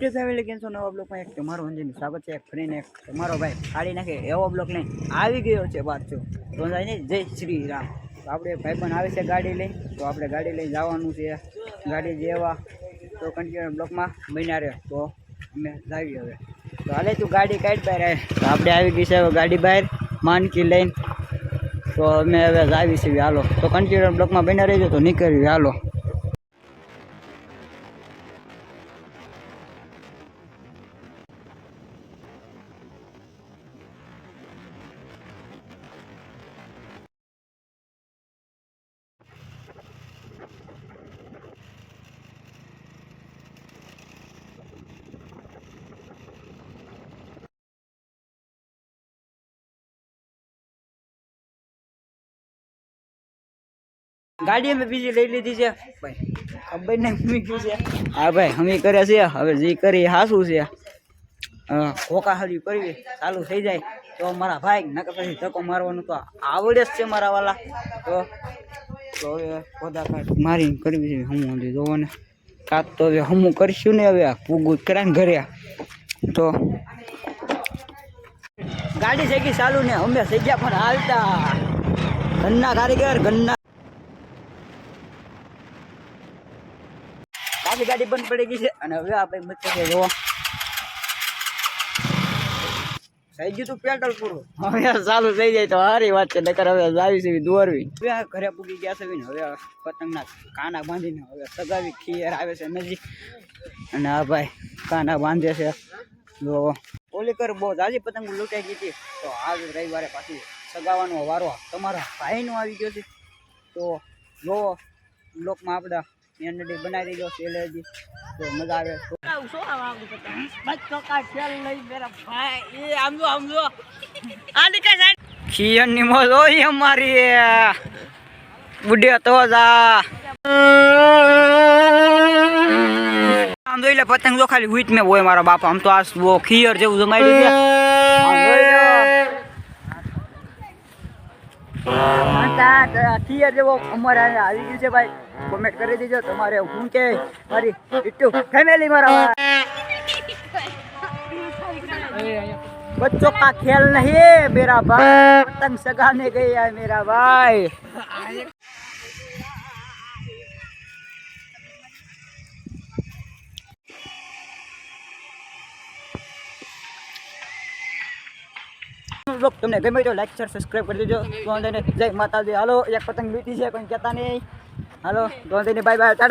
YouTube family કેમ છો? નવા બ્લોગમાં એક તમારો અંજનનું સ્વાગત છે. એક ફ્રીને એક તમારો ભાઈ કાઢી નાખે એવો બ્લોગ નહીં આવી ગયો છે પાછો. તો નહીં જય શ્રી રામ. તો આપણે ભાઈ પણ આવે છે ગાડી લઈ, તો આપણે ગાડી લઈ જવાનું છે. ગાડી જેવા તો કન્ટિન્યુ બ્લોગમાં બન્યા રહે. તો અમે જાવી હવે. તો હાલે તું ગાડી કાઢ બહાર આવે. તો આપણે આવી ગઈ છે હવે ગાડી બહાર માનકી લઈને. તો અમે હવે જાવી છીએ. હાલો તો કન્ટિન્યુ બ્લોગમાં બન્યા રહેજો. તો નીકળવી હાલો. ગાડી અમે બીજી લઈ લીધી છે ભાઈ, ખબર નહીં મૂકી છે. હા ભાઈ અમે કરે છે હવે જે કરી હાસું છે. ખોકા હરી કરવી ચાલુ થઈ જાય તો મારા ભાઈ નકર પછી ધક્કો મારવાનું તો આવડે જ છે મારા વાલા. તો હવે ખોદા કાઢ મારીને કરવી છે હમું જોવો ને. કાં તો હવે હમું કરીશું ને હવે પૂગું કર્યા ને ઘરે. તો ગાડી થઈ ગઈ ચાલુ ને અમે થઈ ગયા પણ હાલતા ઘરના કારીગર ઘરના. બાકી ગાડી બંધ પડી ગઈ છે અને હવે આપણે બચ્ચે છે જોવો થઈ ગયું તું પેટ્રોલ પૂરું. હવે ચાલુ થઈ જાય તો સારી વાત છે. નકર હવે જાવી છે દોરવી. હવે ઘરે પૂગી ગયા છે ને હવે પતંગના કાના બાંધીને હવે સગાવી ખીર આવે છે નજીક. અને આ ભાઈ કાના બાંધે છે જો. ઓલી કર બહુ જાજી પતંગ લૂંટાઈ ગઈ હતી. તો આજ રવિવારે પાછી સગાવાનો વારો તમારા ભાઈનો આવી ગયો છે. તો જો લોકમાં આપણા એનડી બનાવી દેજો સેલેજી તો મજા આવે. ખીયર ની મોજ હોય અમારી બુઢે તો જા આમ જોઈ લે પતંગ જો ખાલી વીટ મેં હોય મારા બાપા. આમ તો આ ખીયર જેવું જમાઈ છે. ખીયર જેવો અમારે આવી ગયું છે ભાઈ. કોમેન્ટ કરી દેજો તમારે હું કે મારી યુટ્યુબ ફેમિલી મારા बच्चों का खेल नहीं मेरा भाई पतंग सगाने गए है मेरा भाई. लोग तुमने गमे तो लाइक शेयर सब्सक्राइब कर दीजिए. जय माता दी. हेलो एक पतंग बीती है कोई कहता नहीं. Hello bye bye Tata.